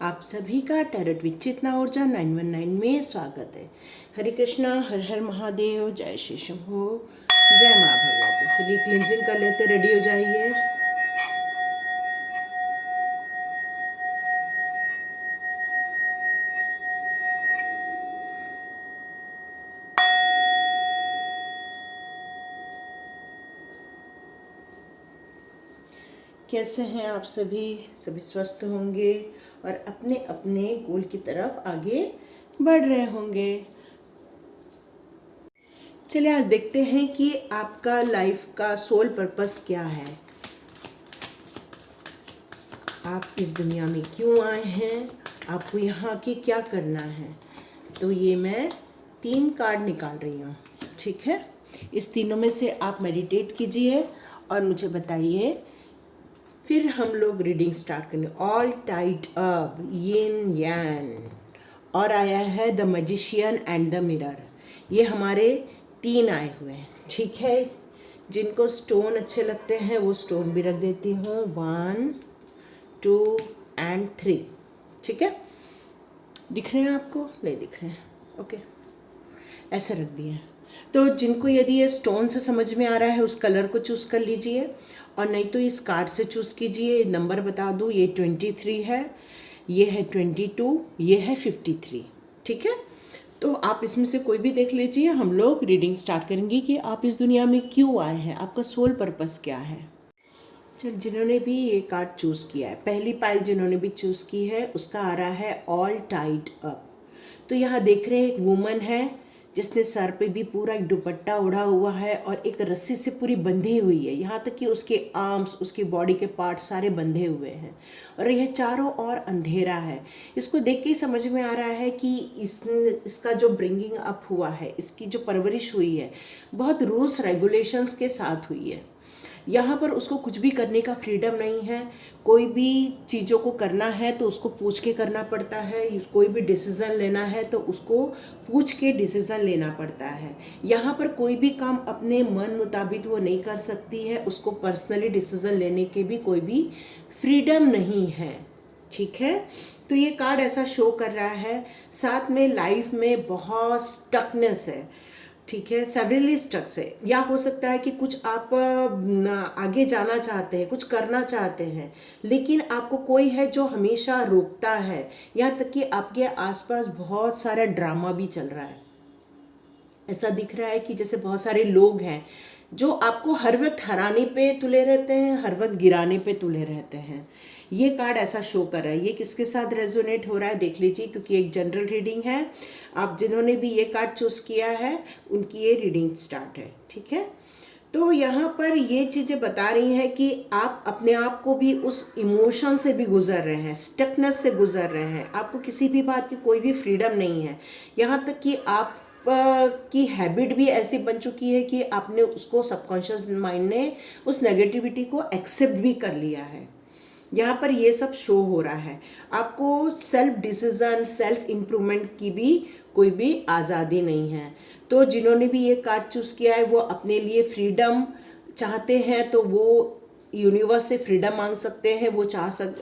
आप सभी का टैरोट विद चेतना ऊर्जा 919 में स्वागत है। हरे कृष्णा, हर हर महादेव, जय श्री शंभो, जय माँ भगवती। चलिए क्लिनजिंग कर लेते, रेडी हो जाइए। कैसे हैं आप सभी? सभी स्वस्थ होंगे और अपने अपने गोल की तरफ आगे बढ़ रहे होंगे। चलिए आज देखते हैं कि आपका लाइफ का सोल पर्पस क्या है। आप इस दुनिया में क्यों आए हैं, आपको यहाँ के क्या करना है। तो ये मैं 3 कार्ड निकाल रही हूँ, ठीक है। इस तीनों में से आप मेडिटेट कीजिए और मुझे बताइए, फिर हम लोग रीडिंग स्टार्ट करेंगे। ऑल टाइड अप, यिन यान, और आया है the magician and the mirror. ये हमारे 3 आए हुए हैं, ठीक है। जिनको स्टोन अच्छे लगते हैं वो स्टोन भी रख देती हूँ, 1 2 एंड 3, ठीक है। दिख रहे हैं आपको? नहीं दिख रहे हैं, ओके। ऐसा रख दिए। तो जिनको यदि ये स्टोन से समझ में आ रहा है उस कलर को चूज़ कर लीजिए, और नहीं तो इस कार्ड से चूज़ कीजिए। नंबर बता दूँ, ये 23 है, ये है 22, ये है 53, ठीक है। तो आप इसमें से कोई भी देख लीजिए। हम लोग रीडिंग स्टार्ट करेंगे कि आप इस दुनिया में क्यों आए हैं, आपका सोल पर्पस क्या है। चल, जिन्होंने भी ये कार्ड चूज़ किया है, पहली पाइल जिन्होंने भी चूज़ की है उसका आ रहा है ऑल टाइड अप। तो यहाँ देख रहे हैं एक वुमन है जिसने सर पे भी पूरा एक दुपट्टा ओढ़ा हुआ है और एक रस्सी से पूरी बंधी हुई है, यहाँ तक कि उसके आर्म्स, उसकी बॉडी के पार्ट सारे बंधे हुए हैं और यह चारों ओर अंधेरा है। इसको देख के ही समझ में आ रहा है कि इसका जो ब्रिंगिंग अप हुआ है, इसकी जो परवरिश हुई है, बहुत रूल्स रेगुलेशंस के साथ हुई है। यहाँ पर उसको कुछ भी करने का फ्रीडम नहीं है। कोई भी चीज़ों को करना है तो उसको पूछ के करना पड़ता है। कोई भी डिसीज़न लेना है तो उसको पूछ के डिसीज़न लेना पड़ता है। यहाँ पर कोई भी काम अपने मन मुताबिक वो नहीं कर सकती है, उसको पर्सनली डिसीज़न लेने के भी कोई भी फ्रीडम नहीं है, ठीक है। तो ये कार्ड ऐसा शो कर रहा है। साथ में लाइफ में बहुत स्टकनेस है, ठीक है, सेवरली स्टक से, या हो सकता है कि कुछ आप आगे जाना चाहते हैं, कुछ करना चाहते हैं, लेकिन आपको कोई है जो हमेशा रोकता है। यहाँ तक कि आपके आसपास बहुत सारा ड्रामा भी चल रहा है। ऐसा दिख रहा है कि जैसे बहुत सारे लोग हैं जो आपको हर वक्त हराने पे तुले रहते हैं, हर वक्त गिराने पे तुले रहते हैं। ये कार्ड ऐसा शो कर रहा है। ये किसके साथ रेजोनेट हो रहा है देख लीजिए, क्योंकि एक जनरल रीडिंग है। आप जिन्होंने भी ये कार्ड चूज़ किया है उनकी ये रीडिंग स्टार्ट है, ठीक है। तो यहाँ पर ये चीज़ें बता रही हैं कि आप अपने आप को भी उस इमोशन से भी गुजर रहे हैं, स्टकनेस से गुजर रहे हैं। आपको किसी भी बात की कोई भी फ्रीडम नहीं है। यहाँ तक कि आप की हैबिट भी ऐसी बन चुकी है कि आपने उसको, सबकॉन्शियस माइंड ने उस नेगेटिविटी को एक्सेप्ट भी कर लिया है। यहाँ पर ये सब शो हो रहा है। आपको सेल्फ डिसीजन, सेल्फ इम्प्रूवमेंट की भी कोई भी आज़ादी नहीं है। तो जिन्होंने भी ये कार्ड चूज़ किया है वो अपने लिए फ्रीडम चाहते हैं, तो वो यूनिवर्स से फ्रीडम मांग सकते हैं। वो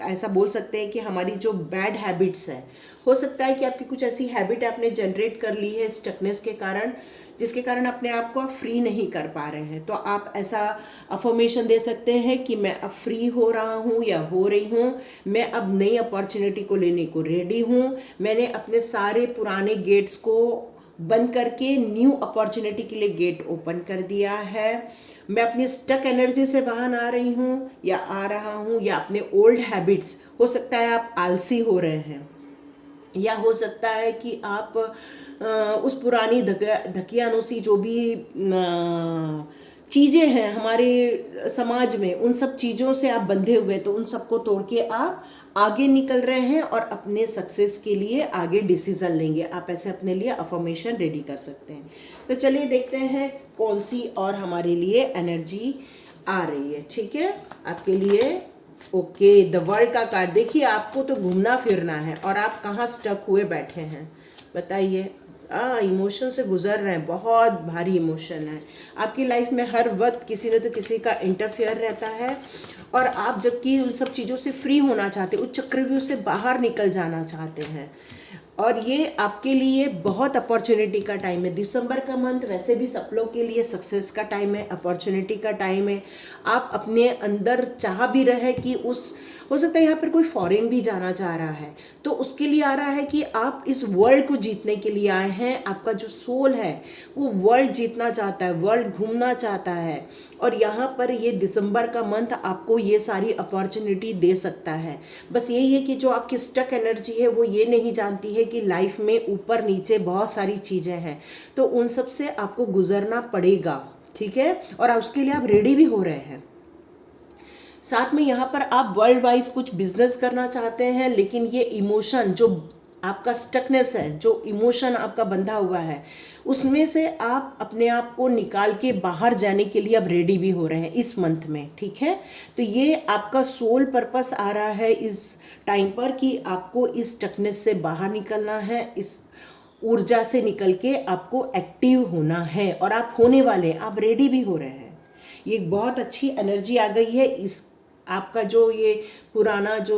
ऐसा बोल सकते हैं कि हमारी जो बैड हैबिट्स है, हो सकता है कि आपकी कुछ ऐसी हैबिट आपने जनरेट कर ली है स्टकनेस के कारण, जिसके कारण अपने आप को आप फ्री नहीं कर पा रहे हैं। तो आप ऐसा अफर्मेशन दे सकते हैं कि मैं अब फ्री हो रहा हूँ या हो रही हूँ, मैं अब नई अपॉर्चुनिटी को लेने को रेडी हूँ। मैंने अपने सारे पुराने गेट्स को बंद करके न्यू अपॉर्चुनिटी के लिए गेट ओपन कर दिया है। मैं अपनी स्टक एनर्जी से बाहर आ रही हूँ या आ रहा हूँ, या अपने ओल्ड हैबिट्स, हो सकता है आप आलसी हो रहे हैं, या हो सकता है कि आप उस पुरानी धकियानुसी जो भी चीज़ें हैं हमारे समाज में, उन सब चीज़ों से आप बंधे हुए, तो उन सबको तोड़ के आप आगे निकल रहे हैं और अपने सक्सेस के लिए आगे डिसीजन लेंगे। आप ऐसे अपने लिए अफर्मेशन रेडी कर सकते हैं। तो चलिए देखते हैं कौन सी और हमारे लिए एनर्जी आ रही है, ठीक है, आपके लिए। ओके, द वर्ल्ड का कार्ड। देखिए, आपको तो घूमना फिरना है और आप कहाँ स्टक हुए बैठे हैं बताइए। इमोशन से गुजर रहे हैं, बहुत भारी इमोशन है आपकी लाइफ में। हर वक्त किसी न तो किसी का इंटरफेयर रहता है और आप जबकि उन सब चीज़ों से फ्री होना चाहते, उस चक्रव्यूह से बाहर निकल जाना चाहते हैं। और ये आपके लिए बहुत अपॉर्चुनिटी का टाइम है। दिसंबर का मंथ वैसे भी सब लोग के लिए सक्सेस का टाइम है, अपॉर्चुनिटी का टाइम है। आप अपने अंदर चाह भी रहे कि हो सकता है यहाँ पर कोई फॉरेन भी जाना चाह रहा है, तो उसके लिए आ रहा है कि आप इस वर्ल्ड को जीतने के लिए आए हैं। आपका जो सोल है वो वर्ल्ड जीतना चाहता है, वर्ल्ड घूमना चाहता है। और यहाँ पर ये दिसंबर का मंथ आपको ये सारी अपॉर्चुनिटी दे सकता है। बस यही है कि जो आपकी स्टक एनर्जी है वो ये नहीं जानती है कि लाइफ में ऊपर नीचे बहुत सारी चीज़ें हैं, तो उन सब से आपको गुजरना पड़ेगा, ठीक है। और उसके लिए आप रेडी भी हो रहे हैं। साथ में यहाँ पर आप वर्ल्ड वाइज कुछ बिजनेस करना चाहते हैं, लेकिन ये इमोशन जो आपका स्टकनेस है, जो इमोशन आपका बंधा हुआ है, उसमें से आप अपने आप को निकाल के बाहर जाने के लिए अब रेडी भी हो रहे हैं इस मंथ में, ठीक है। तो ये आपका सोल पर्पस आ रहा है इस टाइम पर कि आपको इस स्टकनेस से बाहर निकलना है, इस ऊर्जा से निकल के आपको एक्टिव होना है। और आप होने वाले, आप रेडी भी हो रहे हैं। ये एक बहुत अच्छी एनर्जी आ गई है। इस आपका जो ये पुराना जो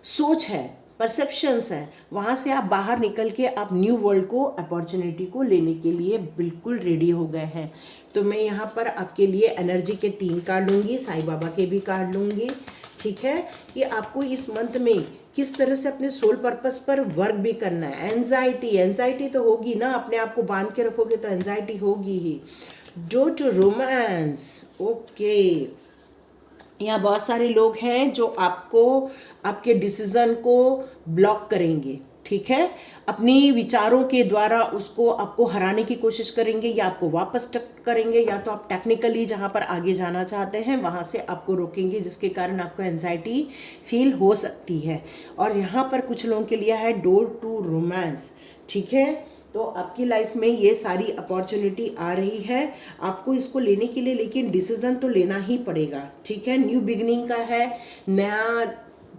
सोच है, परसेप्शंस है, वहाँ से आप बाहर निकल के आप न्यू वर्ल्ड को, अपॉर्चुनिटी को लेने के लिए बिल्कुल रेडी हो गए हैं। तो मैं यहाँ पर आपके लिए एनर्जी के 3 कार्ड लूँगी, साईं बाबा के भी कार्ड लूँगी, ठीक है, कि आपको इस मंथ में किस तरह से अपने सोल पर्पस पर वर्क भी करना है। एंजाइटी तो होगी ना, अपने आप को बांध के रखोगे तो एंजाइटी होगी ही। Do to romance, okay. यहाँ बहुत सारे लोग हैं जो आपको, आपके डिसीजन को ब्लॉक करेंगे, ठीक है, अपनी विचारों के द्वारा उसको आपको हराने की कोशिश करेंगे, या आपको वापस टक करेंगे, या तो आप टेक्निकली जहाँ पर आगे जाना चाहते हैं वहाँ से आपको रोकेंगे, जिसके कारण आपको एंजाइटी फील हो सकती है। और यहाँ पर कुछ लोगों के लिए है डोर टू रोमांस, ठीक है। तो आपकी लाइफ में ये सारी अपॉर्चुनिटी आ रही है, आपको इसको लेने के लिए लेकिन डिसीजन तो लेना ही पड़ेगा, ठीक है। न्यू बिगनिंग का है, नया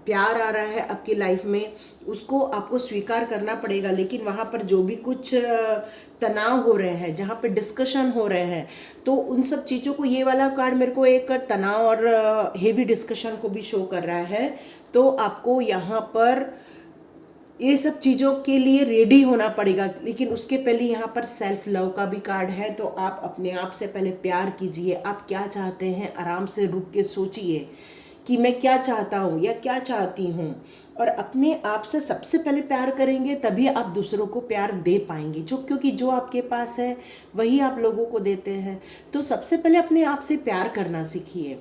प्यार आ रहा है आपकी लाइफ में, उसको आपको स्वीकार करना पड़ेगा। लेकिन वहाँ पर जो भी कुछ तनाव हो रहे हैं, जहाँ पे डिस्कशन हो रहे हैं, तो उन सब चीज़ों को, ये वाला कार्ड मेरे को एक तनाव और हेवी डिस्कशन को भी शो कर रहा है। तो आपको यहाँ पर ये सब चीज़ों के लिए रेडी होना पड़ेगा। लेकिन उसके पहले यहाँ पर सेल्फ लव का भी कार्ड है, तो आप अपने आप से पहले प्यार कीजिए। आप क्या चाहते हैं, आराम से रुक के सोचिए कि मैं क्या चाहता हूँ या क्या चाहती हूँ, और अपने आप से सबसे पहले प्यार करेंगे तभी आप दूसरों को प्यार दे पाएंगे। क्योंकि जो आपके पास है वही आप लोगों को देते हैं। तो सबसे पहले अपने आप से प्यार करना सीखिए।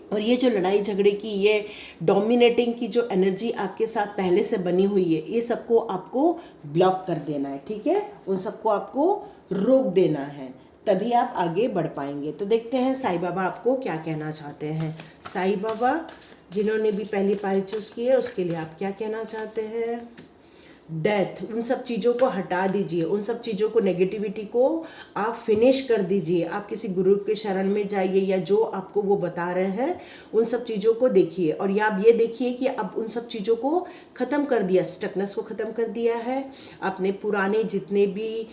और ये जो लड़ाई झगड़े की, ये डोमिनेटिंग की जो एनर्जी आपके साथ पहले से बनी हुई है, ये सबको आपको ब्लॉक कर देना है, ठीक है। उन सबको आपको रोक देना है, तभी आप आगे बढ़ पाएंगे। तो देखते हैं साईं बाबा आपको क्या कहना चाहते हैं। साईं बाबा, जिन्होंने भी पहली पारी चूज़ की है, उसके लिए आप क्या कहना चाहते हैं। डेथ, उन सब चीज़ों को हटा दीजिए, उन सब चीज़ों को, नेगेटिविटी को आप फिनिश कर दीजिए। आप किसी गुरु के शरण में जाइए, या जो आपको वो बता रहे हैं उन सब चीज़ों को देखिए। और या आप ये देखिए कि अब उन सब चीज़ों को ख़त्म कर दिया, स्टकनेस को ख़त्म कर दिया है। अपने पुराने जितने भी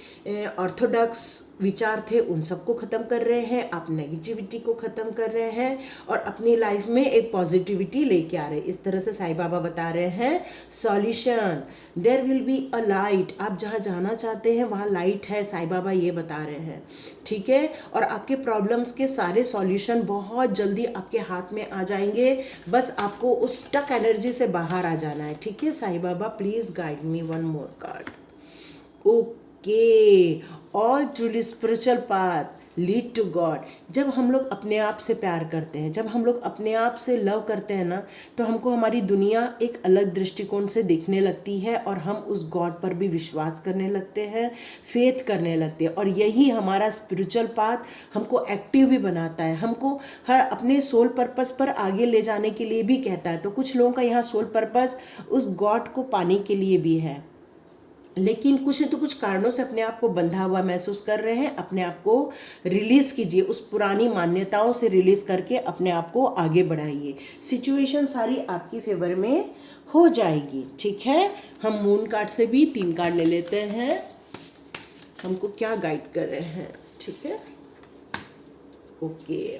ऑर्थोडॉक्स विचार थे उन सबको ख़त्म कर रहे हैं, आप नेगेटिविटी को ख़त्म कर रहे हैं और अपनी लाइफ में एक पॉजिटिविटी लेके आ रहे हैं। इस तरह से साईं बाबा बता रहे हैं solution, there will be a light. आप जहाँ जाना चाहते हैं वहाँ लाइट है, साईं बाबा ये बता रहे हैं, ठीक है। और आपके प्रॉब्लम्स के सारे सॉल्यूशन बहुत जल्दी आपके हाथ में आ जाएंगे। बस आपको उस स्टक एनर्जी से बाहर आ जाना है, ठीक है। Sai Baba please guide me one more card. Okay, all truly spiritual path lead to God. जब हम लोग अपने आप से प्यार करते हैं, जब हम लोग अपने आप से लव करते हैं ना, तो हमको हमारी दुनिया एक अलग दृष्टिकोण से दिखने लगती है और हम उस गॉड पर भी विश्वास करने लगते हैं, फेथ करने लगते हैं। और यही हमारा स्पिरिचुअल पाथ हमको एक्टिव भी बनाता है, हमको हर अपने सोल पर्पस पर आगे ले जाने के लिए भी कहता है। तो कुछ लोगों का यहाँ सोल पर्पस उस गॉड को पाने के लिए भी है। लेकिन कुछ न तो कुछ कारणों से अपने आप को बंधा हुआ महसूस कर रहे हैं। अपने आप को रिलीज़ कीजिए, उस पुरानी मान्यताओं से रिलीज़ करके अपने आप को आगे बढ़ाइए। सिचुएशन सारी आपकी फेवर में हो जाएगी। ठीक है, हम मून कार्ड से भी 3 कार्ड ले लेते हैं, हमको क्या गाइड कर रहे हैं। ठीक है, ओके।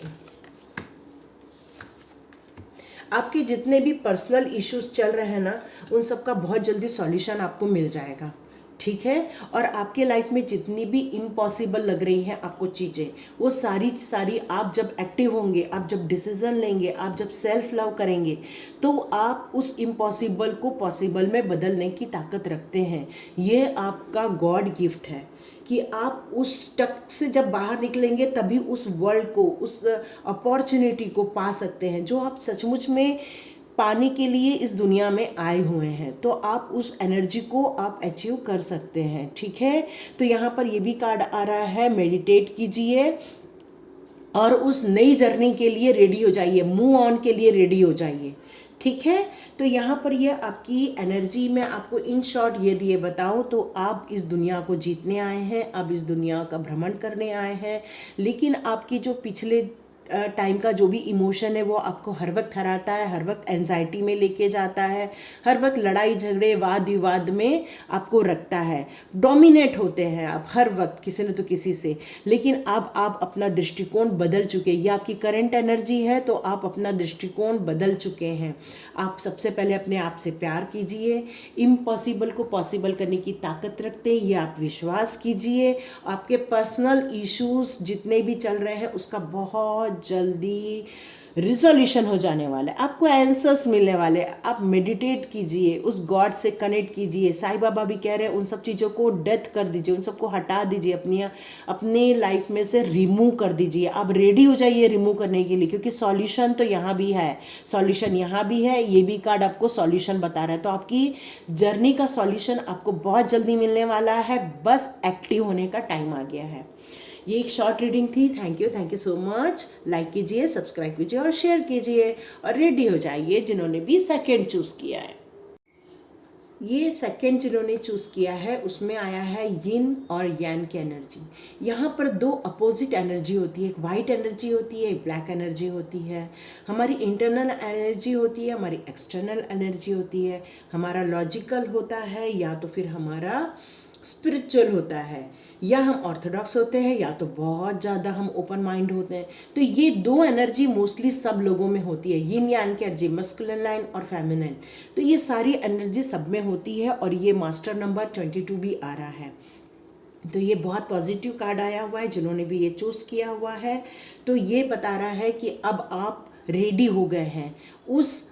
आपके जितने भी पर्सनल इश्यूज चल रहे हैं ना, उन सब का बहुत जल्दी सॉल्यूशन आपको मिल जाएगा। ठीक है, और आपके लाइफ में जितनी भी इम्पॉसिबल लग रही हैं आपको चीज़ें, वो सारी आप जब एक्टिव होंगे, आप जब डिसीजन लेंगे, आप जब सेल्फ लव करेंगे, तो आप उस इम्पॉसिबल को पॉसिबल में बदलने की ताकत रखते हैं। ये आपका गॉड गिफ्ट है कि आप उस स्टक से जब बाहर निकलेंगे तभी उस वर्ल्ड को, उस अपॉर्चुनिटी को पा सकते हैं जो आप सचमुच में पाने के लिए इस दुनिया में आए हुए हैं। तो आप उस एनर्जी को आप अचीव कर सकते हैं। ठीक है, तो यहाँ पर ये भी कार्ड आ रहा है, मेडिटेट कीजिए और उस नई जर्नी के लिए रेडी हो जाइए, मूव ऑन के लिए रेडी हो जाइए। ठीक है, तो यहाँ पर ये आपकी एनर्जी में आपको इन शॉर्ट ये दिए बताऊँ तो आप इस दुनिया को जीतने आए हैं, आप इस दुनिया का भ्रमण करने आए हैं। लेकिन आपकी जो पिछले टाइम का जो भी इमोशन है वो आपको हर वक्त हराता है, हर वक्त एंजाइटी में लेके जाता है, हर वक्त लड़ाई झगड़े वाद विवाद में आपको रखता है। डोमिनेट होते हैं आप हर वक्त किसी न तो किसी से। लेकिन अब आप अपना दृष्टिकोण बदल चुके हैं। ये आपकी करंट एनर्जी है, तो आप अपना दृष्टिकोण बदल चुके हैं। आप सबसे पहले अपने आप से प्यार कीजिए, इम्पॉसिबल को पॉसिबल करने की ताकत रखते हैं, ये आप विश्वास कीजिए। आपके पर्सनल इश्यूज जितने भी चल रहे हैं उसका बहुत जल्दी रिजोल्यूशन हो जाने वाला है, आपको आंसर्स मिलने वाले। आप मेडिटेट कीजिए, उस गॉड से कनेक्ट कीजिए। साईं बाबा भी कह रहे हैं उन सब चीज़ों को डेथ कर दीजिए, उन सबको हटा दीजिए, अपनी लाइफ में से रिमूव कर दीजिए। आप रेडी हो जाइए रिमूव करने के लिए, क्योंकि सॉल्यूशन तो यहाँ भी है, सॉल्यूशन यहाँ भी है। ये भी कार्ड आपको सॉल्यूशन बता रहा है। तो आपकी जर्नी का सॉल्यूशन आपको बहुत जल्दी मिलने वाला है, बस एक्टिव होने का टाइम आ गया है। ये एक शॉर्ट रीडिंग थी। Thank you so much. Like कीजिए, सब्सक्राइब कीजिए और शेयर कीजिए और रेडी हो जाइए जिन्होंने भी सेकंड चूज़ किया है। ये सेकंड जिन्होंने चूज़ किया है उसमें आया है यिन और यान की एनर्जी। यहाँ पर 2 अपोजिट एनर्जी होती है, एक वाइट एनर्जी होती है, एक ब्लैक एनर्जी होती है। हमारी इंटरनल एनर्जी होती है, हमारी एक्सटर्नल एनर्जी होती है। हमारा लॉजिकल होता है या तो फिर हमारा स्पिरिचुअल होता है, या हम ऑर्थोडॉक्स होते हैं या तो बहुत ज़्यादा हम ओपन माइंड होते हैं। तो ये 2 एनर्जी मोस्टली सब लोगों में होती है, यिन यान की एनर्जी, मस्कुलिन लाइन और फेमिनिन। तो ये सारी एनर्जी सब में होती है और ये मास्टर नंबर 22 भी आ रहा है। तो ये बहुत पॉजिटिव कार्ड आया हुआ है जिन्होंने भी ये चूज़ किया हुआ है। तो ये बता रहा है कि अब आप रेडी हो गए हैं, उस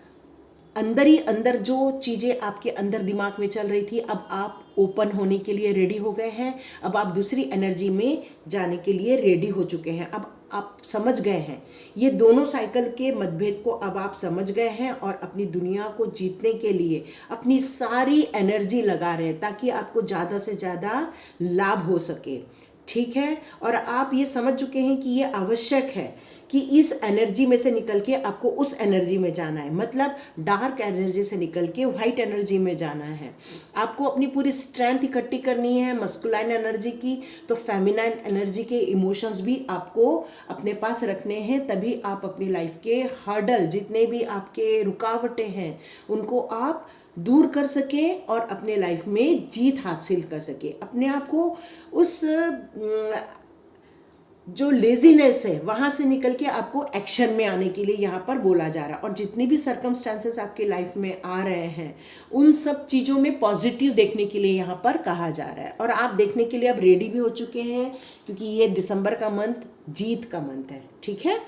अंदर ही अंदर जो चीज़ें आपके अंदर दिमाग में चल रही थी, अब आप ओपन होने के लिए रेडी हो गए हैं। अब आप दूसरी एनर्जी में जाने के लिए रेडी हो चुके हैं। अब आप समझ गए हैं ये दोनों साइकिल के मतभेद को, अब आप समझ गए हैं और अपनी दुनिया को जीतने के लिए अपनी सारी एनर्जी लगा रहे हैं ताकि आपको ज़्यादा से ज़्यादा लाभ हो सके। ठीक है, और आप ये समझ चुके हैं कि ये आवश्यक है कि इस एनर्जी में से निकल के आपको उस एनर्जी में जाना है। मतलब डार्क एनर्जी से निकल के वाइट एनर्जी में जाना है। आपको अपनी पूरी स्ट्रेंथ इकट्ठी करनी है मस्कुलाइन एनर्जी की, तो फेमिनाइन एनर्जी के इमोशंस भी आपको अपने पास रखने हैं। तभी आप अपनी लाइफ के हर्डल, जितने भी आपके रुकावटें हैं, उनको आप दूर कर सके और अपने लाइफ में जीत हासिल कर सके। अपने आप को उस जो लेजीनेस है वहाँ से निकल के आपको एक्शन में आने के लिए यहाँ पर बोला जा रहा है। और जितनी भी सर्कमस्टांसेस आपके लाइफ में आ रहे हैं उन सब चीज़ों में पॉजिटिव देखने के लिए यहाँ पर कहा जा रहा है। और आप देखने के लिए अब रेडी भी हो चुके हैं, क्योंकि ये दिसंबर का मंथ जीत का मंथ है। ठीक है,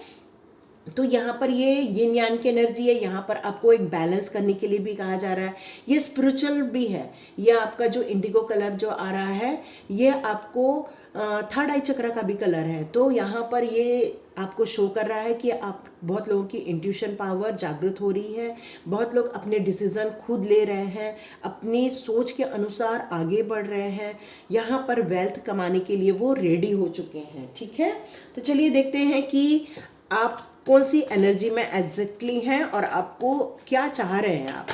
तो यहाँ पर ये यिन यान की एनर्जी है। यहाँ पर आपको एक बैलेंस करने के लिए भी कहा जा रहा है। ये स्पिरिचुअल भी है। ये आपका जो इंडिगो कलर जो आ रहा है, ये आपको थर्ड आई चक्र का भी कलर है। तो यहाँ पर ये आपको शो कर रहा है कि आप, बहुत लोगों की इंट्यूशन पावर जागृत हो रही है, बहुत लोग अपने डिसीजन खुद ले रहे हैं, अपनी सोच के अनुसार आगे बढ़ रहे हैं। यहाँ पर वेल्थ कमाने के लिए वो रेडी हो चुके हैं। ठीक है, तो चलिए देखते हैं कि आप कौन सी एनर्जी में एग्जैक्टली हैं और आपको क्या चाह रहे हैं आप।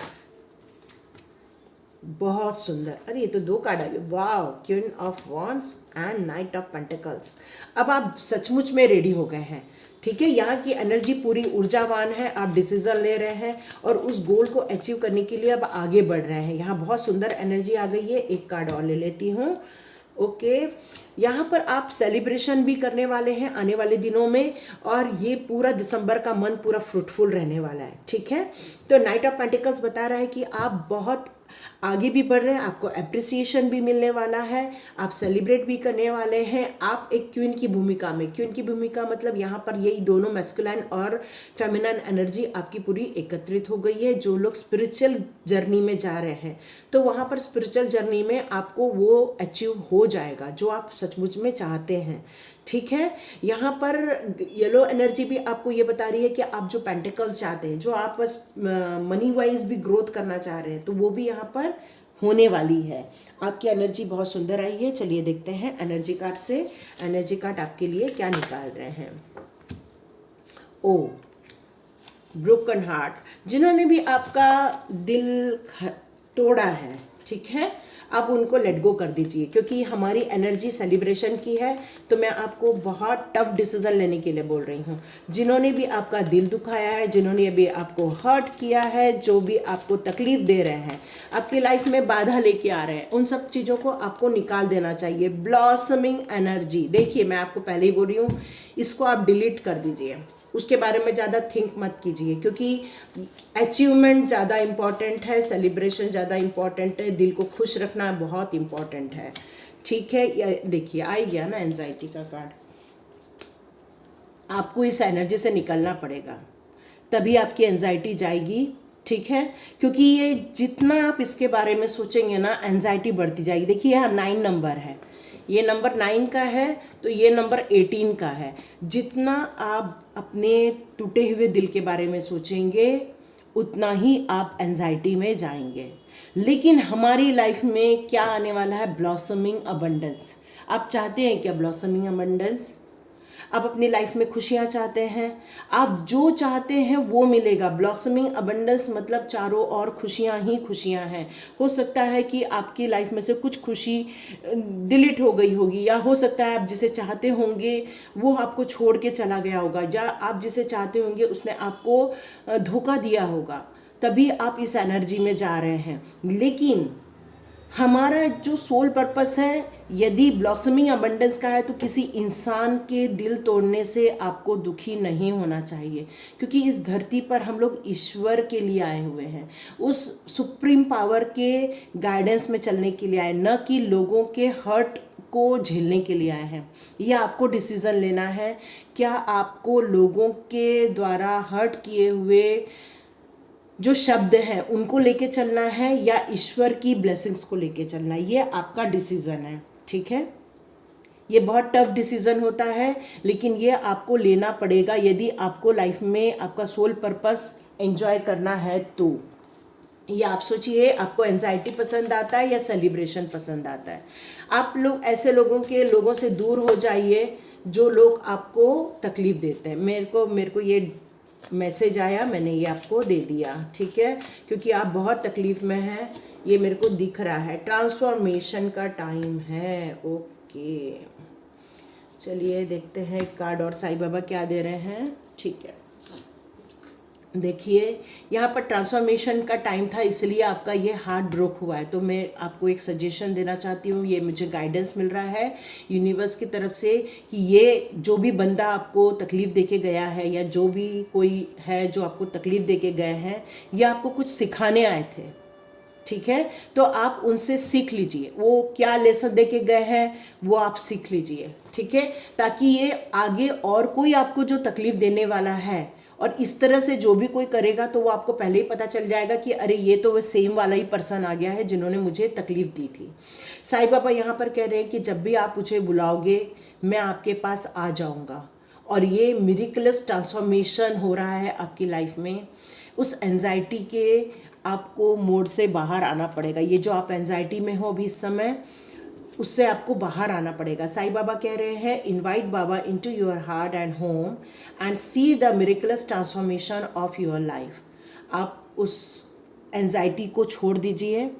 बहुत सुंदर। अरे ये तो 2 कार्ड आ गए, वाह, queen of wands and night of pentacles. अब आप सचमुच में रेडी हो गए हैं, ठीक है। यहाँ की एनर्जी पूरी ऊर्जावान है, आप डिसीजन ले रहे हैं और उस गोल को अचीव करने के लिए अब आगे बढ़ रहे हैं। यहाँ बहुत सुंदर एनर्जी आ गई है। एक कार्ड और ले लेती हूँ। ओके, यहाँ पर आप सेलिब्रेशन भी करने वाले हैं आने वाले दिनों में, और ये पूरा दिसंबर का मंथ पूरा फ्रूटफुल रहने वाला है, ठीक है। तो नाइट ऑफ पेंटिकल्स बता रहा है कि आप बहुत आगे भी बढ़ रहे हैं, आपको अप्रिसिएशन भी मिलने वाला है, आप सेलिब्रेट भी करने वाले हैं। आप एक क्वीन की भूमिका में, क्वीन की भूमिका मतलब यहाँ पर यही दोनों मैस्कुलाइन और फेमिनाइन एनर्जी आपकी पूरी एकत्रित हो गई है। जो लोग स्पिरिचुअल जर्नी में जा रहे हैं तो वहाँ पर स्पिरिचुअल जर्नी में आपको वो अचीव हो जाएगा जो आप सचमुच में चाहते हैं, ठीक है। यहाँ पर येलो एनर्जी भी आपको ये बता रही है कि आप जो पेंटिकल्स चाहते हैं, जो आप बस मनी वाइज भी ग्रोथ करना चाह रहे हैं, तो वो भी यहाँ पर होने वाली है। आपकी एनर्जी बहुत सुंदर आई है। चलिए देखते हैं एनर्जी कार्ड से, एनर्जी कार्ड आपके लिए क्या निकाल रहे हैं। ओ, ब्रोकन हार्ट, जिन्होंने भी आपका दिल तोड़ा है, ठीक है, अब उनको लेट गो कर दीजिए, क्योंकि हमारी एनर्जी सेलिब्रेशन की है। तो मैं आपको बहुत टफ डिसीजन लेने के लिए बोल रही हूँ। जिन्होंने भी आपका दिल दुखाया है, जिन्होंने भी आपको हर्ट किया है, जो भी आपको तकलीफ दे रहे हैं, आपकी लाइफ में बाधा लेके आ रहे हैं, उन सब चीज़ों को आपको निकाल देना चाहिए। ब्लॉसमिंग एनर्जी, देखिए मैं आपको पहले ही बोल रही हूँ, इसको आप डिलीट कर दीजिए, उसके बारे में ज़्यादा थिंक मत कीजिए, क्योंकि अचीवमेंट ज़्यादा इम्पॉर्टेंट है, सेलिब्रेशन ज़्यादा इम्पॉर्टेंट है, दिल को खुश रखना बहुत इम्पॉर्टेंट है, ठीक है। देखिए आ गया ना एंजाइटी का कार्ड। आपको इस एनर्जी से निकलना पड़ेगा, तभी आपकी एंजाइटी जाएगी, ठीक है। क्योंकि ये जितना आप इसके बारे में सोचेंगे ना, एंजाइटी बढ़ती जाएगी। देखिए यहाँ 9 नंबर है, ये नंबर 9 का है, तो ये नंबर 18 का है। जितना आप अपने टूटे हुए दिल के बारे में सोचेंगे, उतना ही आप एंजाइटी में जाएंगे। लेकिन हमारी लाइफ में क्या आने वाला है? Blossoming abundance. आप चाहते हैं क्या ब्लॉसमिंग अबंडेंस? आप अपनी लाइफ में खुशियाँ चाहते हैं, आप जो चाहते हैं वो मिलेगा। ब्लॉसमिंग अबंडेंस मतलब चारों ओर खुशियाँ ही खुशियाँ हैं। हो सकता है कि आपकी लाइफ में से कुछ खुशी डिलीट हो गई होगी, या हो सकता है आप जिसे चाहते होंगे वो आपको छोड़ के चला गया होगा, या आप जिसे चाहते होंगे उसने आपको धोखा दिया होगा, तभी आप इस एनर्जी में जा रहे हैं। लेकिन हमारा जो सोल पर्पस है, यदि ब्लॉसमिंग अबंडेंस का है, तो किसी इंसान के दिल तोड़ने से आपको दुखी नहीं होना चाहिए, क्योंकि इस धरती पर हम लोग ईश्वर के लिए आए हुए हैं, उस सुप्रीम पावर के गाइडेंस में चलने के लिए आए, न कि लोगों के हर्ट को झेलने के लिए आए हैं। यह आपको डिसीज़न लेना है, क्या आपको लोगों के द्वारा हर्ट किए हुए जो शब्द हैं उनको लेके चलना है, या ईश्वर की ब्लेसिंग्स को लेके चलना है। ये आपका डिसीज़न है, ठीक है। ये बहुत टफ डिसीज़न होता है, लेकिन ये आपको लेना पड़ेगा यदि आपको लाइफ में आपका सोल पर्पस एंजॉय करना है तो। ये आप सोचिए, आपको एंजाइटी पसंद आता है या सेलिब्रेशन पसंद आता है? आप लोग ऐसे लोगों से दूर हो जाइए जो लोग आपको तकलीफ़ देते हैं। मेरे को ये मैसेज आया, मैंने ये आपको दे दिया, ठीक है, क्योंकि आप बहुत तकलीफ़ में हैं, ये मेरे को दिख रहा है। ट्रांसफॉर्मेशन का टाइम है, ओके। चलिए देखते हैं एक कार्ड और साईं बाबा क्या दे रहे हैं, ठीक है। देखिए यहाँ पर ट्रांसफॉर्मेशन का टाइम था, इसलिए आपका ये हार्ट ब्रोक हुआ है। तो मैं आपको एक सजेशन देना चाहती हूँ, ये मुझे गाइडेंस मिल रहा है यूनिवर्स की तरफ से, कि ये जो भी बंदा आपको तकलीफ़ देके गया है, या जो भी कोई है जो आपको तकलीफ़ देके गए हैं, ये आपको कुछ सिखाने आए थे, ठीक है। तो आप उनसे सीख लीजिए, वो क्या लेसन दे के गए हैं वो आप सीख लीजिए, ठीक है, ताकि ये आगे और कोई आपको जो तकलीफ़ देने वाला है, और इस तरह से जो भी कोई करेगा, तो वो आपको पहले ही पता चल जाएगा कि अरे ये तो वो सेम वाला ही पर्सन आ गया है जिन्होंने मुझे तकलीफ़ दी थी। साईं बाबा यहाँ पर कह रहे हैं कि जब भी आप मुझे बुलाओगे मैं आपके पास आ जाऊँगा, और ये मिरेकलस ट्रांसफॉर्मेशन हो रहा है आपकी लाइफ में। उस एंजाइटी के आपको मोड से बाहर आना पड़ेगा। ये जो आप एंजाइटी में हो अभी इस समय, उससे आपको बाहर आना पड़ेगा। साईं बाबा कह रहे हैं, invite Baba into your heart and home and see the miracles transformation of your life. आप उस एंजाइटी को छोड़ दीजिए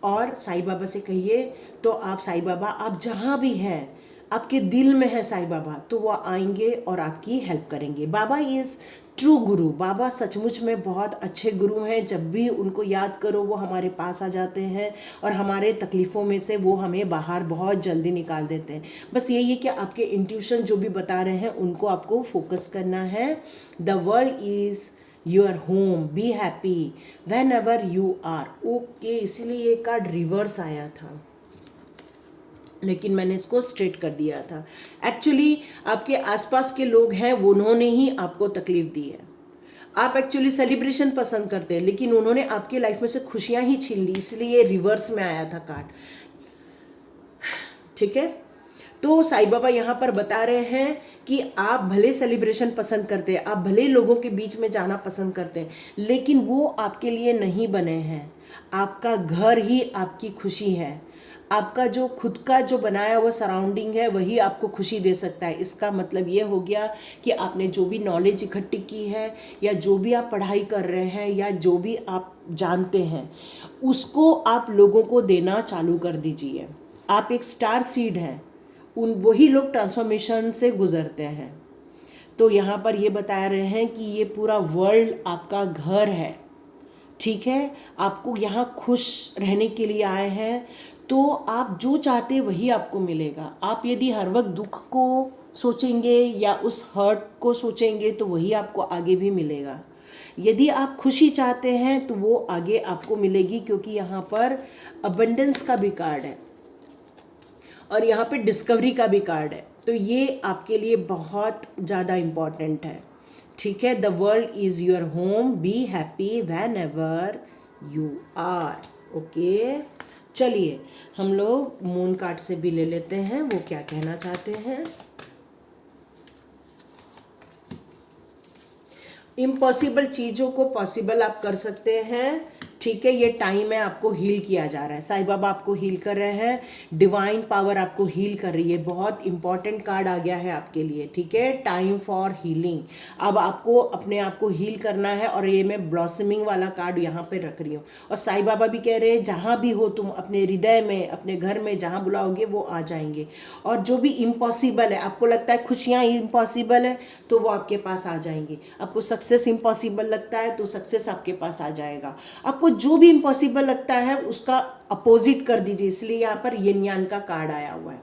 और साईं बाबा से कहिए तो आप साईं बाबा, आप जहाँ भी हैं, आपके दिल में है साईं बाबा, तो वो आएंगे और आपकी हेल्प करेंगे। बाबा इज़ ट्रू गुरु। बाबा सचमुच में बहुत अच्छे गुरु हैं। जब भी उनको याद करो वो हमारे पास आ जाते हैं और हमारे तकलीफ़ों में से वो हमें बाहर बहुत जल्दी निकाल देते हैं। बस यही है कि आपके इंट्यूशन जो भी बता रहे हैं उनको आपको फोकस करना है। The world is your home, be happy whenever you are. Okay, इसीलिए ये कार्ड रिवर्स आया था, लेकिन मैंने इसको स्ट्रेट कर दिया था। एक्चुअली आपके आसपास के लोग हैं, वो उन्होंने ही आपको तकलीफ दी है। आप एक्चुअली सेलिब्रेशन पसंद करते हैं, लेकिन उन्होंने आपकी लाइफ में से खुशियां ही छीन ली, इसलिए रिवर्स में आया था कार्ड। ठीक है, तो साईं बाबा यहाँ पर बता रहे हैं कि आप भले सेलिब्रेशन पसंद करते हैं, आप भले लोगों के बीच में जाना पसंद करते हैं, लेकिन वो आपके लिए नहीं बने हैं। आपका घर ही आपकी खुशी है। आपका जो खुद का जो बनाया हुआ सराउंडिंग है वही आपको खुशी दे सकता है। इसका मतलब ये हो गया कि आपने जो भी नॉलेज इकट्ठी की है, या जो भी आप पढ़ाई कर रहे हैं, या जो भी आप जानते हैं, उसको आप लोगों को देना चालू कर दीजिए। आप एक स्टार सीड हैं, उन वही लोग ट्रांसफॉर्मेशन से गुजरते हैं। तो यहाँ पर ये बता रहे हैं कि ये पूरा वर्ल्ड आपका घर है। ठीक है, आपको यहाँ खुश रहने के लिए आए हैं, तो आप जो चाहते हैं वही आपको मिलेगा। आप यदि हर वक्त दुख को सोचेंगे या उस हर्ट को सोचेंगे तो वही आपको आगे भी मिलेगा। यदि आप खुशी चाहते हैं तो वो आगे आपको मिलेगी, क्योंकि यहाँ पर अबंडेंस का भी कार्ड है और यहाँ पे डिस्कवरी का भी कार्ड है। तो ये आपके लिए बहुत ज़्यादा इम्पॉर्टेंट है। ठीक है, the world is your home, be happy whenever you are. Okay, चलिए हम लोग मून कार्ड से भी ले लेते हैं, वो क्या कहना चाहते हैं। इम्पॉसिबल चीज़ों को पॉसिबल आप कर सकते हैं। ठीक है, ये टाइम है, आपको हील किया जा रहा है। साईं बाबा आपको हील कर रहे हैं, डिवाइन पावर आपको हील कर रही है। बहुत इंपॉर्टेंट कार्ड आ गया है आपके लिए। ठीक है, टाइम फॉर हीलिंग। अब आपको अपने आप को हील करना है, और ये मैं ब्लॉसमिंग वाला कार्ड यहाँ पे रख रही हूँ। और साईं बाबा भी कह रहे हैं जहाँ भी हो तुम, अपने हृदय में, अपने घर में, जहाँ बुलाओगे वो आ जाएंगे। और जो भी इम्पॉसिबल है, आपको लगता है खुशियाँ इम्पॉसिबल है, तो वो आपके पास आ जाएंगी। आपको सक्सेस इम्पॉसिबल लगता है तो सक्सेस आपके पास आ जाएगा। आपको जो भी इम्पॉसिबल लगता है उसका अपोजिट कर दीजिए, इसलिए यहाँ पर यिन यान का कार्ड आया हुआ है।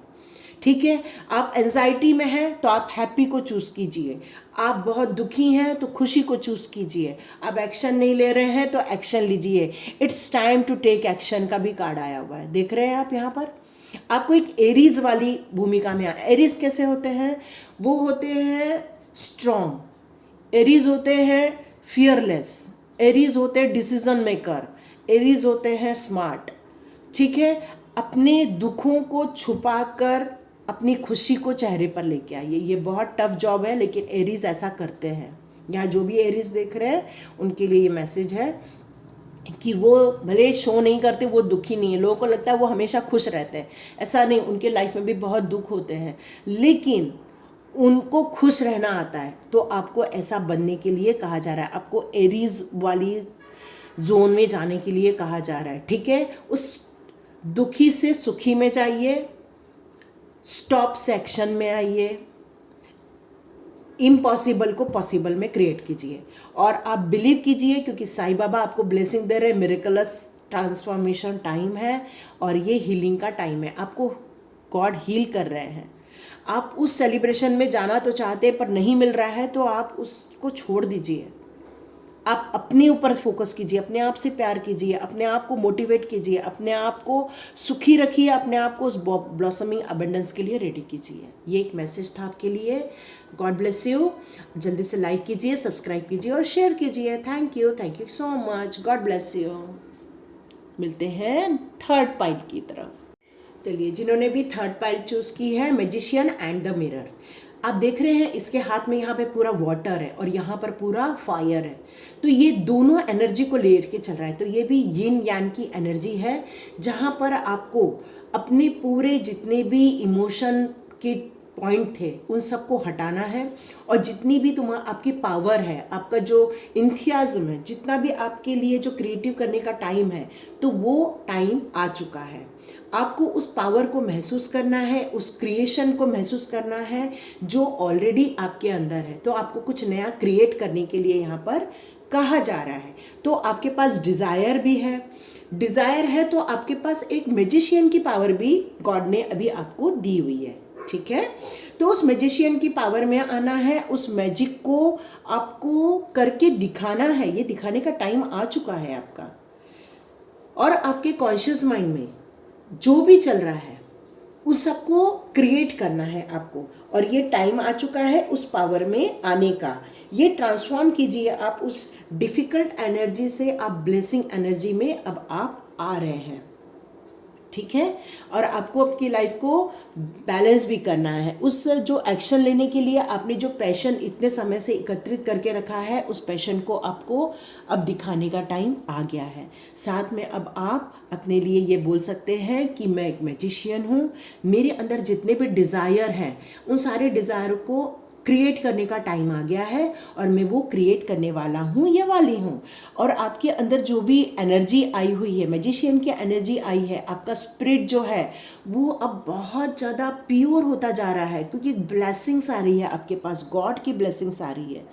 ठीक है, आप एंजाइटी में हैं तो आप हैप्पी को चूज कीजिए। आप बहुत दुखी हैं तो खुशी को चूज कीजिए। आप एक्शन नहीं ले रहे हैं तो एक्शन लीजिए। It's time to take action का भी कार्ड आया हुआ है, देख रहे हैं आप यहाँ पर। आपको एक एरीज वाली भूमिका में आना। एरीज कैसे होते हैं? वो होते हैं स्ट्रॉन्ग, एरीज होते हैं फियरलेस, एरीज होते हैं डिसीजन मेकर, एरीज होते हैं स्मार्ट। ठीक है, अपने दुखों को छुपाकर अपनी खुशी को चेहरे पर लेके आइए। ये बहुत टफ जॉब है, लेकिन एरीज ऐसा करते हैं। यहाँ जो भी एरीज देख रहे हैं उनके लिए ये मैसेज है कि वो भले शो नहीं करते, वो दुखी नहीं है। लोगों को लगता है वो हमेशा खुश रहते हैं, ऐसा नहीं। उनके लाइफ में भी बहुत दुख होते हैं, लेकिन उनको खुश रहना आता है। तो आपको ऐसा बनने के लिए कहा जा रहा है, आपको एरीज वाली जोन में जाने के लिए कहा जा रहा है। ठीक है, उस दुखी से सुखी में जाइए, स्टॉप से एक्शन में आइए, इम्पॉसिबल को पॉसिबल में क्रिएट कीजिए। और आप बिलीव कीजिए, क्योंकि साईं बाबा आपको ब्लेसिंग दे रहे हैं। मिरेकलस ट्रांसफॉर्मेशन टाइम है और ये हीलिंग का टाइम है। आपको गॉड हील कर रहे हैं। आप उस सेलिब्रेशन में जाना तो चाहते हैं पर नहीं मिल रहा है, तो आप उसको छोड़ दीजिए। आप अपने ऊपर फोकस कीजिए, अपने आप से प्यार कीजिए, अपने आप को मोटिवेट कीजिए, अपने आप को सुखी रखिए, अपने आप को उस ब्लॉसमिंग अबंडेंस के लिए रेडी कीजिए। ये एक मैसेज था आपके लिए। God bless you. जल्दी से लाइक कीजिए, सब्सक्राइब कीजिए और शेयर कीजिए। Thank you so much. God bless you. मिलते हैं थर्ड पाइल की तरफ। चलिए, जिन्होंने भी थर्ड पाइल चूज़ की है, मैजिशियन एंड द मिरर। आप देख रहे हैं इसके हाथ में यहाँ पे पूरा वाटर है और यहाँ पर पूरा फायर है। तो ये दोनों एनर्जी को लेके चल रहा है। तो ये भी यिन यान की एनर्जी है, जहाँ पर आपको अपने पूरे जितने भी इमोशन के पॉइंट थे उन सबको हटाना है, और जितनी भी आपकी पावर है, आपका जो इंथियाज़म है, जितना भी आपके लिए जो क्रिएटिव करने का टाइम है, तो वो टाइम आ चुका है। आपको उस पावर को महसूस करना है, उस क्रिएशन को महसूस करना है जो ऑलरेडी आपके अंदर है। तो आपको कुछ नया क्रिएट करने के लिए यहाँ पर कहा जा रहा है। तो आपके पास डिज़ायर भी है, डिज़ायर है तो आपके पास एक मैजिशियन की पावर भी गॉड ने अभी आपको दी हुई है, ठीक है। तो उस मैजिशियन की पावर में आना है, उस मैजिक को आपको करके दिखाना है। ये दिखाने का टाइम आ चुका है आपका, और आपके कॉन्शियस माइंड में जो भी चल रहा है उस सबको क्रिएट करना है आपको, और ये टाइम आ चुका है उस पावर में आने का। ये ट्रांसफॉर्म कीजिए आप उस डिफ़िकल्ट एनर्जी से, आप ब्लेसिंग एनर्जी में अब आप आ रहे हैं, ठीक है। और आपको आपकी लाइफ को बैलेंस भी करना है। उस जो एक्शन लेने के लिए आपने जो पैशन इतने समय से एकत्रित करके रखा है, उस पैशन को आपको अब दिखाने का टाइम आ गया है। साथ में अब आप अपने लिए ये बोल सकते हैं कि मैं एक मैजिशियन हूँ, मेरे अंदर जितने भी डिज़ायर हैं उन सारे डिज़ायर को क्रिएट करने का टाइम आ गया है, और मैं वो क्रिएट करने वाला हूँ या वाली हूँ। और आपके अंदर जो भी एनर्जी आई हुई है, मैजिशियन की एनर्जी आई है, आपका स्पिरिट जो है वो अब बहुत ज़्यादा प्योर होता जा रहा है, क्योंकि ब्लेसिंग्स आ रही है आपके पास, गॉड की ब्लेसिंग्स आ रही है।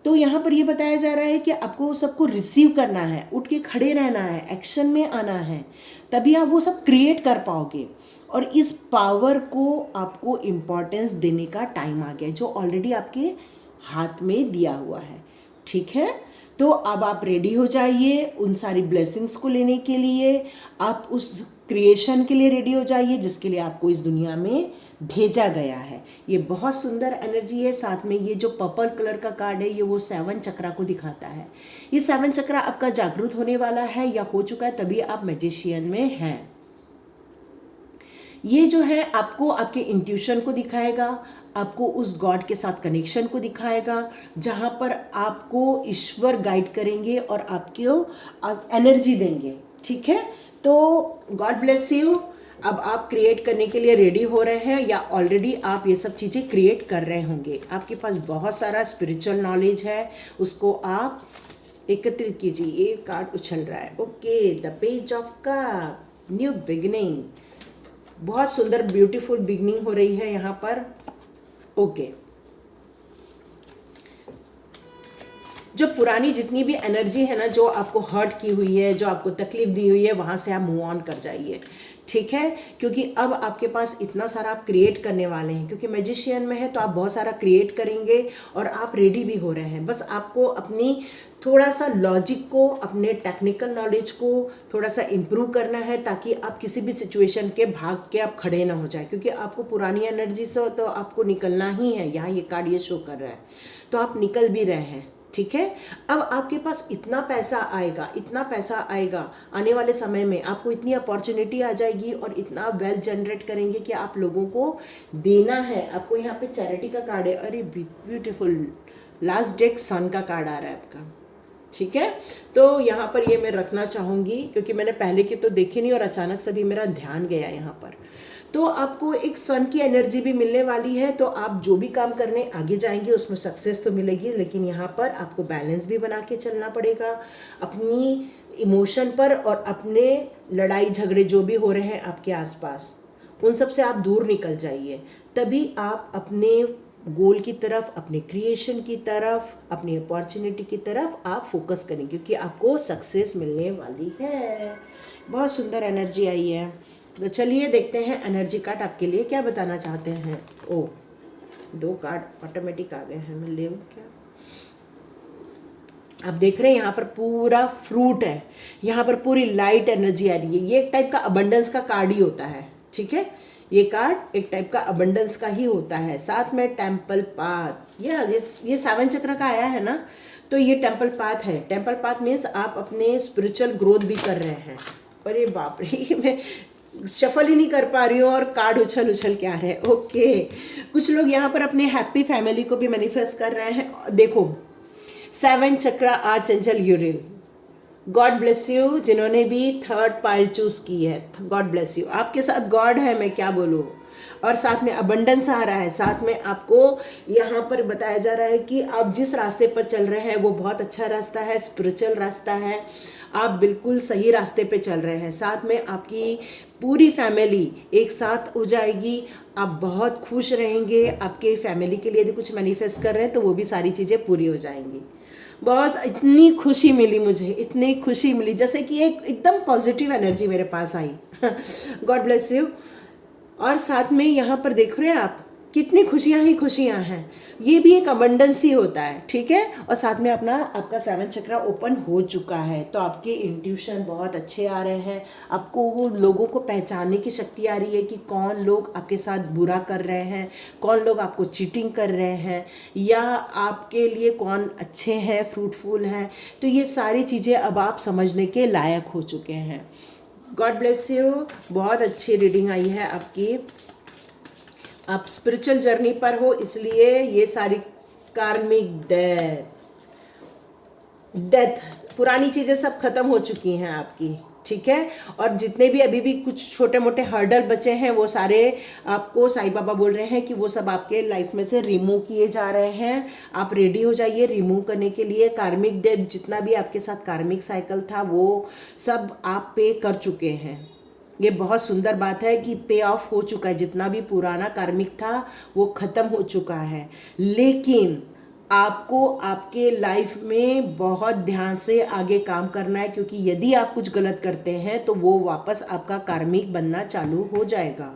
तो यहाँ पर ये बताया जा रहा है कि आपको सबको रिसीव करना है, उठ के खड़े रहना है, एक्शन में आना है, तभी आप वो सब क्रिएट कर पाओगे। और इस पावर को आपको इम्पोर्टेंस देने का टाइम आ गया, जो ऑलरेडी आपके हाथ में दिया हुआ है, ठीक है। तो अब आप रेडी हो जाइए उन सारी ब्लेसिंग्स को लेने के लिए, आप उस क्रिएशन के लिए रेडी हो जाइए जिसके लिए आपको इस दुनिया में भेजा गया है। ये बहुत सुंदर एनर्जी है। साथ में ये जो पर्पल कलर का कार्ड है, ये वो 7 चक्रा को दिखाता है। ये 7 चक्रा आपका जागरूक होने वाला है या हो चुका है, तभी आप मैजिशियन में हैं। ये जो है आपको आपके इंट्यूशन को दिखाएगा, आपको उस गॉड के साथ कनेक्शन को दिखाएगा, जहाँ पर आपको ईश्वर गाइड करेंगे और आपको एनर्जी देंगे, ठीक है। तो गॉड ब्लेस यू। अब आप क्रिएट करने के लिए रेडी हो रहे हैं, या ऑलरेडी आप ये सब चीज़ें क्रिएट कर रहे होंगे। आपके पास बहुत सारा स्पिरिचुअल नॉलेज है, उसको आप एकत्रित कीजिए। ये कार्ड उछल रहा है, okay, the page of cup, new beginning. बहुत सुंदर ब्यूटीफुल बिगनिंग हो रही है यहाँ पर, ओके। जो पुरानी जितनी भी एनर्जी है ना, जो आपको हर्ट की हुई है, जो आपको तकलीफ दी हुई है, वहाँ से आप मूव ऑन कर जाइए, ठीक है। क्योंकि अब आपके पास इतना सारा आप क्रिएट करने वाले हैं, क्योंकि मैजिशियन में है तो आप बहुत सारा क्रिएट करेंगे और आप रेडी भी हो रहे हैं। बस आपको अपनी थोड़ा सा लॉजिक को, अपने टेक्निकल नॉलेज को थोड़ा सा इम्प्रूव करना है, ताकि आप किसी भी सिचुएशन के भाग के आप खड़े ना हो जाए। क्योंकि आपको पुरानी एनर्जी से तो आपको निकलना ही है, यहाँ ये कार्ड ये शो कर रहा है, तो आप निकल भी रहे हैं, ठीक है। अब आपके पास इतना पैसा आएगा, इतना पैसा आएगा, आने वाले समय में आपको इतनी अपॉर्चुनिटी आ जाएगी और इतना वेल्थ जनरेट करेंगे कि आप लोगों को देना है। आपको यहाँ पे चैरिटी का कार्ड है, अरे ब्यूटीफुल, लास्ट डेक सन का कार्ड आ रहा है आपका, ठीक है। तो यहाँ पर ये मैं रखना चाहूँगी, क्योंकि मैंने पहले की तो देखी नहीं और अचानक से भी मेरा ध्यान गया यहाँ पर। तो आपको एक सन की एनर्जी भी मिलने वाली है, तो आप जो भी काम करने आगे जाएंगे उसमें सक्सेस तो मिलेगी, लेकिन यहाँ पर आपको बैलेंस भी बना के चलना पड़ेगा अपनी इमोशन पर, और अपने लड़ाई झगड़े जो भी हो रहे हैं आपके आसपास, उन सब से आप दूर निकल जाइए। तभी आप अपने गोल की तरफ, अपने क्रिएशन की तरफ, अपनी अपॉर्चुनिटी की तरफ आप फोकस करेंगे, क्योंकि आपको सक्सेस मिलने वाली है। बहुत सुंदर एनर्जी आई है। तो चलिए देखते हैं एनर्जी कार्ड आपके लिए क्या बताना चाहते हैं। ओ, 2 कार्ड ऑटोमेटिक आ गए हैं, मैं ले क्या? आप देख रहे हैं यहाँ पर पूरा फ्रूट है, यहाँ पर पूरी लाइट एनर्जी आ रही है। ये एक टाइप का अबंडेंस का कार्ड ही होता है, ठीक है। ये कार्ड एक टाइप का अबंडेंस का ही होता है। साथ में टेम्पल पाथ, ये 7 चक्र का आया है ना, तो ये टेम्पल पाथ है। टेम्पल पाथ मीन्स आप अपने स्पिरिचुअल ग्रोथ भी कर रहे हैं। अरे बाप रे, मैं शफल ही नहीं कर पा रही हूँ और कार्ड उछल उछल के आ रहे हैं, ओके। कुछ लोग यहाँ पर अपने हैप्पी फैमिली को भी मैनिफेस्ट कर रहे हैं। देखो, 7 चक्र आर्चएंजल यूरिल, गॉड ब्लेस यू जिन्होंने भी थर्ड पाइल चूज़ की है, गॉड ब्लेस यू। आपके साथ गॉड है, मैं क्या बोलूँ। और साथ में अबंडेंस आ रहा है, साथ में आपको यहाँ पर बताया जा रहा है कि आप जिस रास्ते पर चल रहे हैं वो बहुत अच्छा रास्ता है, स्पिरिचुअल रास्ता है, आप बिल्कुल सही रास्ते पे चल रहे हैं। साथ में आपकी पूरी फैमिली एक साथ हो जाएगी, आप बहुत खुश रहेंगे। आपके फैमिली के लिए यदि कुछ मैनिफेस्ट कर रहे हैं तो वो भी सारी चीज़ें पूरी हो जाएंगी। बहुत इतनी खुशी मिली मुझे, इतनी खुशी मिली, जैसे कि एक एकदम पॉजिटिव एनर्जी मेरे पास आई। God bless you. और साथ में यहाँ पर देख रहे हैं आप कितनी खुशियाँ ही खुशियाँ हैं, ये भी एक अबंडेंस ही होता है, ठीक है। और साथ में आपका 7 चक्रा ओपन हो चुका है, तो आपके इंट्यूशन बहुत अच्छे आ रहे हैं। आपको वो लोगों को पहचानने की शक्ति आ रही है कि कौन लोग आपके साथ बुरा कर रहे हैं, कौन लोग आपको चीटिंग कर रहे हैं, या आपके लिए कौन अच्छे हैं, फ्रूटफुल हैं। तो ये सारी चीज़ें अब आप समझने के लायक हो चुके हैं। God bless you. बहुत अच्छी रीडिंग आई है आपकी। आप स्पिरिचुअल जर्नी पर हो, इसलिए ये सारी कार्मिक डेथ पुरानी चीज़ें सब खत्म हो चुकी हैं आपकी, ठीक है। और जितने भी अभी भी कुछ छोटे मोटे हर्डल बचे हैं वो सारे आपको साईं बाबा बोल रहे हैं कि वो सब आपके लाइफ में से रिमूव किए जा रहे हैं। आप रेडी हो जाइए रिमूव करने के लिए। कार्मिक डेथ जितना भी आपके साथ कार्मिक साइकिल था वो सब आप पे कर चुके हैं। ये बहुत सुंदर बात है कि पे ऑफ हो चुका है, जितना भी पुराना कार्मिक था वो ख़त्म हो चुका है। लेकिन आपको आपके लाइफ में बहुत ध्यान से आगे काम करना है, क्योंकि यदि आप कुछ गलत करते हैं तो वो वापस आपका कार्मिक बनना चालू हो जाएगा।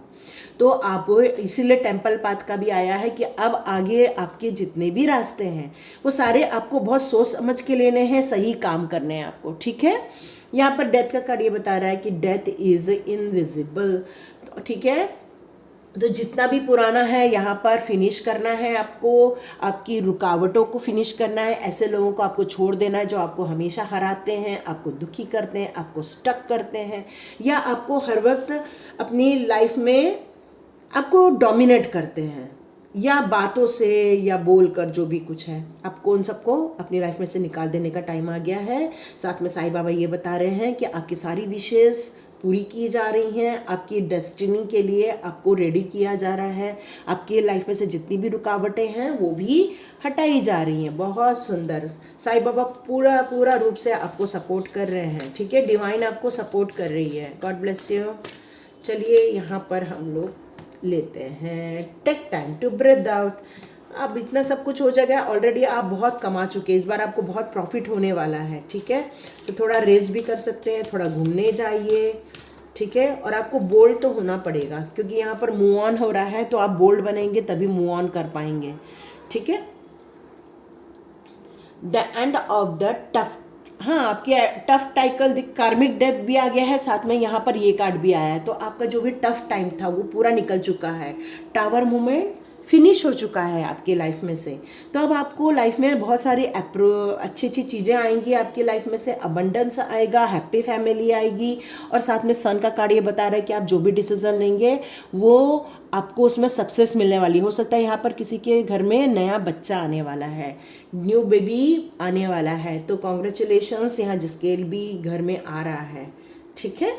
तो आप इसीलिए टेम्पल पाथ का भी आया है कि अब आगे आपके जितने भी रास्ते हैं वो सारे आपको बहुत सोच समझ के लेने हैं, सही काम करने हैं आपको, ठीक है। यहाँ पर डेथ का कार्ड ये बता रहा है कि डेथ इज़ इनविजिबल, ठीक है। तो जितना भी पुराना है यहाँ पर फिनिश करना है आपको, आपकी रुकावटों को फिनिश करना है। ऐसे लोगों को आपको छोड़ देना है जो आपको हमेशा हराते हैं, आपको दुखी करते हैं, आपको स्टक करते हैं, या आपको हर वक्त अपनी लाइफ में आपको डोमिनेट करते हैं, या बातों से या बोलकर जो भी कुछ है। आपको उन सबको अपनी लाइफ में से निकाल देने का टाइम आ गया है। साथ में साईं बाबा ये बता रहे हैं कि आपकी सारी विशेष पूरी की जा रही हैं, आपकी डेस्टिनी के लिए आपको रेडी किया जा रहा है। आपकी लाइफ में से जितनी भी रुकावटें हैं वो भी हटाई जा रही हैं। बहुत सुंदर, साईं बाबा पूरा रूप से आपको सपोर्ट कर रहे हैं, ठीक है। डिवाइन आपको सपोर्ट कर रही है। God bless you. चलिए यहाँ पर हम लोग लेते हैं take time to breathe out. अब इतना सब कुछ हो जाएगा, ऑलरेडी आप बहुत कमा चुके हैं, इस बार आपको बहुत प्रॉफिट होने वाला है, ठीक है। तो थोड़ा रेस्ट भी कर सकते हैं, थोड़ा घूमने जाइए, ठीक है। और आपको बोल्ड तो होना पड़ेगा, क्योंकि यहाँ पर मूव ऑन हो रहा है, तो आप बोल्ड बनेंगे तभी मूव ऑन कर पाएंगे, ठीक है। The end of the tough, हाँ आपके टफ टाइकल कार्मिक डेथ भी आ गया है, साथ में यहाँ पर ये कार्ड भी आया है। तो आपका जो भी टफ टाइम था वो पूरा निकल चुका है, टावर मूवमेंट फिनिश हो चुका है आपकी लाइफ में से। तो अब आपको लाइफ में बहुत सारी अच्छी अच्छी चीज़ें आएंगी आपकी लाइफ में से, अबंडेंस आएगा, हैप्पी फैमिली आएगी। और साथ में सन का कार्ड ये बता रहा है कि आप जो भी डिसीजन लेंगे वो आपको उसमें सक्सेस मिलने वाली। हो सकता है यहाँ पर किसी के घर में नया बच्चा आने वाला है, न्यू बेबी आने वाला है, तो कॉन्ग्रेचुलेशंस यहाँ जिसके भी घर में आ रहा है, ठीक है।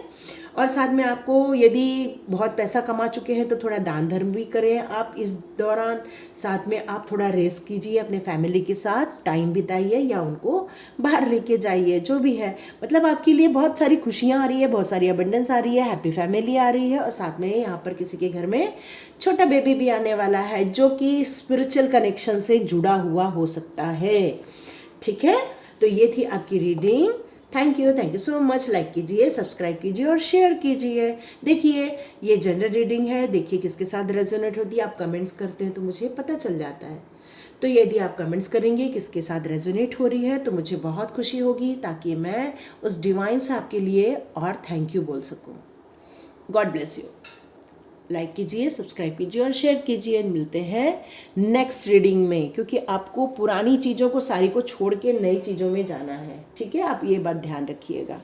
और साथ में आपको यदि बहुत पैसा कमा चुके हैं तो थोड़ा दान धर्म भी करें आप इस दौरान। साथ में आप थोड़ा रेस्ट कीजिए, अपने फैमिली के साथ टाइम बिताइए, या उनको बाहर लेके जाइए, जो भी है। मतलब आपके लिए बहुत सारी खुशियाँ आ रही है, बहुत सारी अबंडेंस आ रही है, हैप्पी फैमिली आ रही है। और साथ में यहाँ पर किसी के घर में छोटा बेबी भी आने वाला है, जो कि स्पिरिचुअल कनेक्शन से जुड़ा हुआ हो सकता है, ठीक है। तो ये थी आपकी reading. Thank you so much. Like कीजिए, सब्सक्राइब कीजिए और शेयर कीजिए। देखिए ये जनरल रीडिंग है, देखिए किसके साथ रेजोनेट होती है। आप कमेंट्स करते हैं तो मुझे पता चल जाता है। तो यदि आप कमेंट्स करेंगे किसके साथ रेजोनेट हो रही है तो मुझे बहुत खुशी होगी, ताकि मैं उस डिवाइन से आपके लिए और थैंक यू बोल सकूँ। God bless you. लाइक कीजिए, सब्सक्राइब कीजिए और शेयर कीजिए। मिलते हैं नेक्स्ट रीडिंग में, क्योंकि आपको पुरानी चीज़ों को सारी को छोड़ के नई चीज़ों में जाना है, ठीक है। आप ये बात ध्यान रखिएगा।